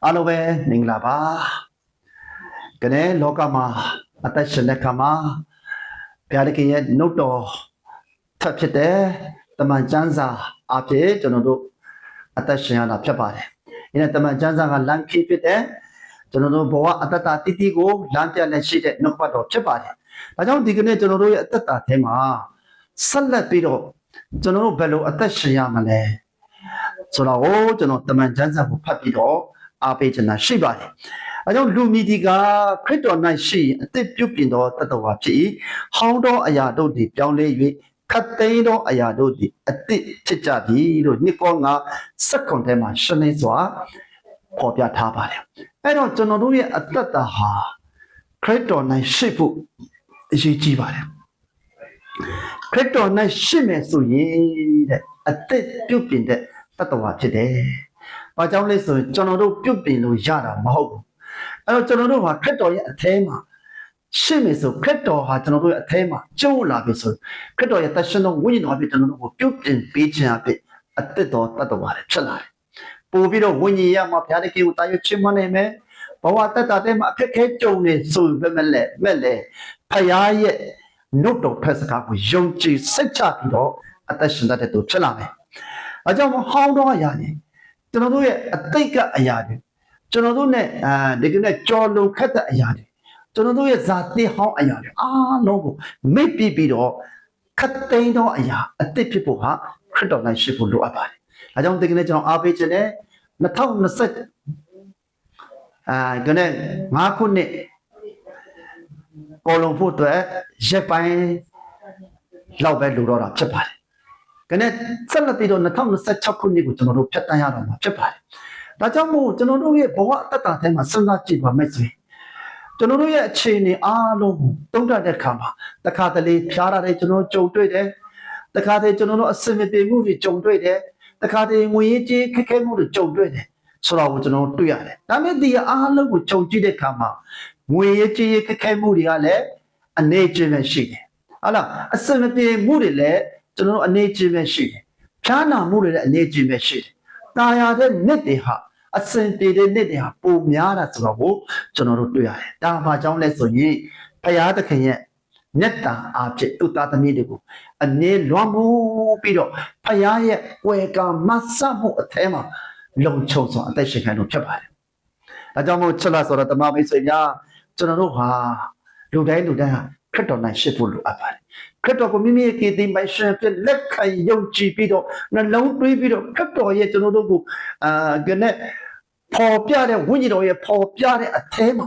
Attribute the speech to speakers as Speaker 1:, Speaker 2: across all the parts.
Speaker 1: အားလုံးပဲမင်္ဂလာပါကနေ့လောကမှာအသက်ရှင်တဲ့ခါမှာဘုရားသခင်ရဲ့နှုတ်တော်ထပ်ဖြစ်တဲ့တမန်ကျမ်းစာအဖြစ်ကျွန်တော်တို့အသက်ရှင်ရတာဖြစ်ပါတယ်။ဒီနေ့တမန်ကျမ်းစာကလမ်းခီးဖြစ်တဲ့ကျွန်တော်တို့ဘဝအတ္တတိတိကိုလမ်းပြလက်ရှိတဲ့နှုတ်ပတ်တော်ဖြစ်ပါတယ်။ဒါကြောင့်ဒီကနေ့ကျွန်တော်တို့ရဲ့အတ္တထဲမှာဆက်လက်ပြီးတော့ကျွန်တော်တို့ဘယ်လိုအသက်ရှင်ရမလဲဆိုတော့ကျွန်တော်တမန်ကျမ်းစာကိုဖတ်ပြီးတော့အားပေးချင်တာရှိပါတယ်။အဲကြောင့်လူမီဒီကခရစ်တော်၌ရှိအသက်ပြုပြင်သောတတဝါဖြစ်၏။ဟောင်းသောအရာတို့သည်ပြောင်းလဲ၍ခတ်သိမ်းသောအရာတို့သည်အသက်ဖြစ်ကြပြီလို့နှစ်ကောငါစက္ကွန်ထဲမှာရှင်းလင်းစွာဖော်ပြထားပါတယ်။အဲတော့ကျွန်တော်တို့ရဲ့အသက်တာဟာခရစ်တော်၌ရှိဖို့အရေးကြီးပါတယ်။ခရစ်တော်၌ရှိမယ်ဆိုရင်တဲ့အသက်ပြုပြင်တဲ့တတဝါဖြစ်တယ်။ဘာကြောင့်လဲဆိုရင်ကျွန်တော်တို့ပြုတ်ပြင်လို့ရတာမဟုတ်ဘူး။အဲ့တော့ကျွန်တော်တို့ဟာခရစ်တော်ရဲ့အထဲမှာရှိမယ်ဆိုခရစ်တော်ဟာကျွန်တော်တို့ရဲ့အထဲမှာကျုံလာပြီဆိုခရစ်တော်ရဲ့တရှင်တော်ဝိညာဉ်တော်အဖြစ်ကျွန်တော်တို့ကိုပြုတ်ပြင်ပေးခြင်းအဖြစ်အသက်တော်တတ်တော်ပါတယ်ဖြစ်လာတယ်။ပို့ပြီးတော့ဝိညာဉ်ရမှာဘုရားသခင်ကိုတာရွချီးမွမ်းနိုင်မယ်။ဘဝတတ်တာတဲ့မှာအခက်ခဲကြုံနေဆိုပေမဲ့လည်းဖရားရဲ့နှုတ်တော်ဖက်စကားကိုယုံကြည်စိတ်ချပြီးတော့အသက်ရှင်တတ်တဲ့သူဖြစ်လာမယ်။အဲကြောင့်ဟောင်းတော်အရာနေကျွန်တော်တို့ရဲ့အတိတ်ကအရာတွေကျွန်တော်တို့ ਨੇ ဒီကနေ့ကြော်လုံခက်တဲ့အရာတွေကျွန်တော်တို့ရဲ့ဇာတိဟောင်းအရာတွေအားလုံးကိုမိတ်ပြီးတော့ခတ်သိမ်းသောအရာအတိတ်ဖြစ်ဖို့ဟာခရစ်တော်၌ရှိဖို့လိုအပ်ပါတယ်။ဒါကြောင့်ဒီကနေ့ကျွန်တော်အားပေးခြင်းနဲ့2020ဒီနေ့5ခုနှစ်ပေါ်လုံဖို့အတွက်ရက်ပိုင်းလောက်ပဲလိုတော့တာဖြစ်ပါတယ်။ကနေ့ဆက်လက်ပြီးတော့2026ခုနှစ်ကိုကျွန်တော်တို့ဖြတ်တန်းရတော့မှာဖြစ်ပါတယ်။ဒါကြောင့်မို့ကျွန်တော်တို့ရဲ့ဘဝအတ္တထဲမှာစဉ်းစားကြည့်ပါမယ်ဆိုရင်ကျွန်တော်တို့ရဲ့အခြေအနေအားလုံးကိုသုံးသပ်တဲ့အခါမှာတခါတလေဖျားရတဲ့ကျွန်တော်ကြုံတွေ့တယ်။တခါတလေကျွန်တော်တို့အစင်မပြေမှုတွေကြုံတွေ့တယ်။တခါတလေငွေရေးကြေးခက်ခဲမှုတွေကြုံတွေ့တယ်ဆိုတော့ကျွန်တော်တွေ့ရတယ်။ဒါပေမဲ့ဒီအားလုံးကိုကြုံကြည့်တဲ့အခါမှာငွေရေးကြေးခက်ခဲမှုတွေကလည်းအနေကျဉ်းပဲရှိတယ်။ဟုတ်လားအစင်မပြေမှုတွေလည်းကျွန်တော်တို့အနေကျဉ်းပဲရှိတယ်။ဖြားနာမှုတွေလည်းအနေကျဉ်းပဲရှိတယ်။တာယာတဲ့နှစ်တွေဟာအစင်ပြေတဲ့နှစ်တွေဟာပိုများတာဆိုတော့ကိုကျွန်တော်တို့တွေ့ရတယ်။ဒါမှကြောင့်လဲဆိုရင်ဘုရားသခင်ရဲ့မေတ္တာအားဖြင့်သူသားသမီးတွေကိုအနေလွန်မှုပြီးတော့ဘုရားရဲ့ဝေကမဆမှုအထဲမှာလုံခြုံစွာအသက်ရှင်ခံလို့ဖြစ်ပါတယ်။ဒါကြောင့်မို့ချက်လာဆိုတော့တမန်မိတ်ဆွေများကျွန်တော်တို့ဟာလူတိုင်းဟာခရစ်တော်၌ရှိဖို့လိုအပ်ပါတယ်ခရစ်တော်ကိုမိမိရဲ့ကယ်တင်ပိုင်ရှင်ဖြစ်လက်ခံယုံကြည်ပြီးတော့နှလုံးသွင်းပြီးတော့ခရစ်တော်ရဲ့ကျွန်တော်တို့ကိုကနေ့ပေါ်ပြတဲ့ဝိညာဉ်တော်ရဲ့ပေါ်ပြတဲ့အထဲမှာ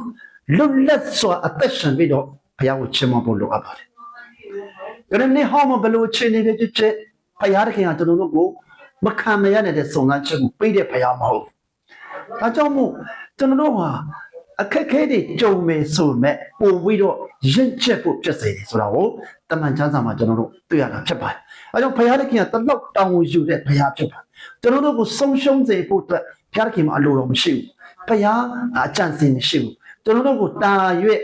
Speaker 1: လွတ်လပ်စွာအသက်ရှင်ပြီးတော့ဘုရားကိုချီးမွမ်းဖို့လိုအပ်ပါတယ်။ဒါနဲ့နေ့ဟောမှာဘယ်လိုအခြေအနေတွေဖြစ်ဘုရားသခင်ကကျွန်တော်တို့ကိုမခံမရတဲ့စုံစမ်းချက်ကိုပေးတဲ့ဘုရားမဟုတ်ဘူး။ဒါကြောင့်မို့ကျွန်တော်တို့ဟာအခက်ခဲတွေကြုံမယ်ဆိုမဲ့ပို့ပြီးတော့ရင့်ကျက်ဖို့ဖြစ်စေတယ်ဆိုတာကိုတမန်ကျမ်းစာမှာကျွန်တော်တို့တွေ့ရတာဖြစ်ပါတယ်။အဲကြောင့်ဘုရားသခင်ကတလောက်တောင်းဝန်ယူတဲ့ဘုရားဖြစ်ပါတယ်။ကျွန်တော်တို့ကိုဆုံးရှုံးစေဖို့အတွက်ဘုရားသခင်မှာအလိုတော်မရှိဘူး။ဘုရားအကြံစီမရှိဘူး။ကျွန်တော်တို့ကိုတာ၍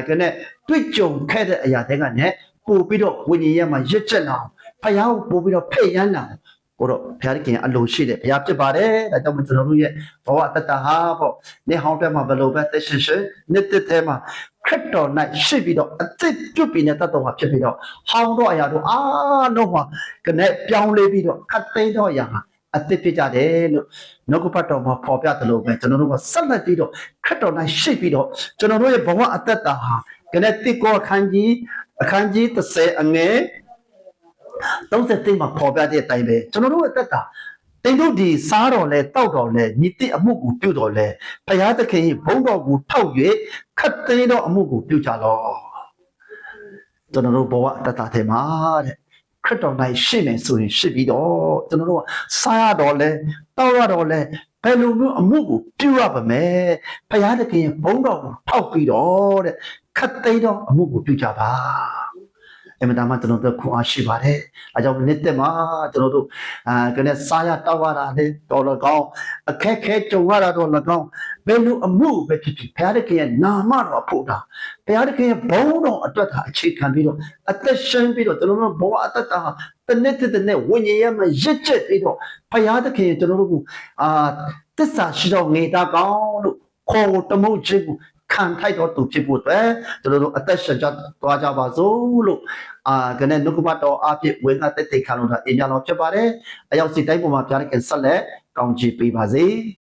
Speaker 1: ကနေ့တွေ့ကြုံခဲ့တဲ့အရာတွေကနေပို့ပြီးတော့ဝိညာဉ်ရဲ့မှာရင့်ကျက်လာအောင်ဘုရားကိုပို့ပြီးတော့ဖိတ်ရမ်းလာအောင်ကိုတော့ဘုရားခင်အလိုရှိတယ်ဘုရားဖြစ်ပါတယ်ဒါကြောင့်ကျွန်တော်တို့ရဲ့ဘဝတတဟာပေါ့နေဟောင်းတဲ့မှာဘယ်လိုပဲသက်ရှင်ရှင်နေတဲ့ထဲမှာခရစ်တော်၌ရှိပြီးတော့အသက်ပြုတ်ပြီးတဲ့တတ်တော်ဟာဖြစ်ပြီးတော့ဟောင်းတော့အရာတို့အားလုံးမှာကနေပြောင်းလဲပြီးတော့ခတ်သိမ်းတော့အရာဟာအသက်ဖြစ်ကြတယ်လို့နှုတ်ကပတ်တော်မှာပေါ်ပြတယ်လို့ပဲကျွန်တော်တို့ကဆက်လက်ပြီးတော့ခရစ်တော်၌ရှိပြီးတော့ကျွန်တော်တို့ရဲ့ဘဝအသက်တာဟာကနေတိကောအခန်းကြီး30အငယ်30မှာပေါ်ပြတဲ့အတိုင်းပဲကျွန်တော်တို့အသက်တာတင်တို့ဒီစားတော်လဲတောက်တော်လဲညီတိအမှုကိုပြုတော်လဲဘုရားသခင်ဘုန်းတော်ကိုထောက်၍ခတ်သိမ်းသောအမှုကိုပြုကြလောကျွန်တော်တို့ဘဝအသက်တာထဲမှာတဲ့ခရစ်တော်၌ရှိနေဆိုရင်ရှိပြီးတော့ကျွန်တော်တို့စားရတော်လဲတောက်ရတော်လဲဘယ်လိုမျိုးအမှုကိုပြုရပါမယ်ဘုရားသခင်ဘုန်းတော်ကိုထောက်ပြီးတော့တဲ့ခတ်သိမ်းသောအမှုကိုပြုကြပါ အင်မတန်မှကျွန်တော်တို့ခွန်အားရှိပါတယ်အဲကြောင့်နေ့မှာကျွန်တော်တို့ကနေစားရတောက်ရတာလေတော်တော်ကောင်းအခက်ခဲကြုံရတာတော့၎င်းဘယ်လိုအမှုပဲဖြစ်ဖြစ်ဘုရားသခင်ရဲ့နာမတော်ဖို့တာဘုရားသခင်ရဲ့ဘုန်းတော်အတွက်သာအခြေခံပြီးတော့အသက်ရှင်ပြီးတော့ကျွန်တော်တို့ဘဝအသက်တာတနေ့တနေ့ဝိညာဉ်ရဲ့မှာရစ်ချက်ပြီးတော့ဘုရားသခင်ကျွန်တော်တို့ကသစ္စာရှိတော်နေတာကောင်းလို့ခေါ်တမှုခြင်းကိုခံထိုက်တော်သူဖြစ်ဖို့အတွက်ကျွန်တော်တို့အသက်ရှင်ကြသွားကြပါစို့လို့ကနေနှုတ်ကပတ်တော်အဖြစ်ဝေငှတက်တိတ်ခံလို့တာအင်ညာတော်ဖြစ်ပါတယ်အရောက်စီတိုင်းပေါ်မှာဘုရားသခင်ဆက်လက်ကောင်းချီးပေးပါစေ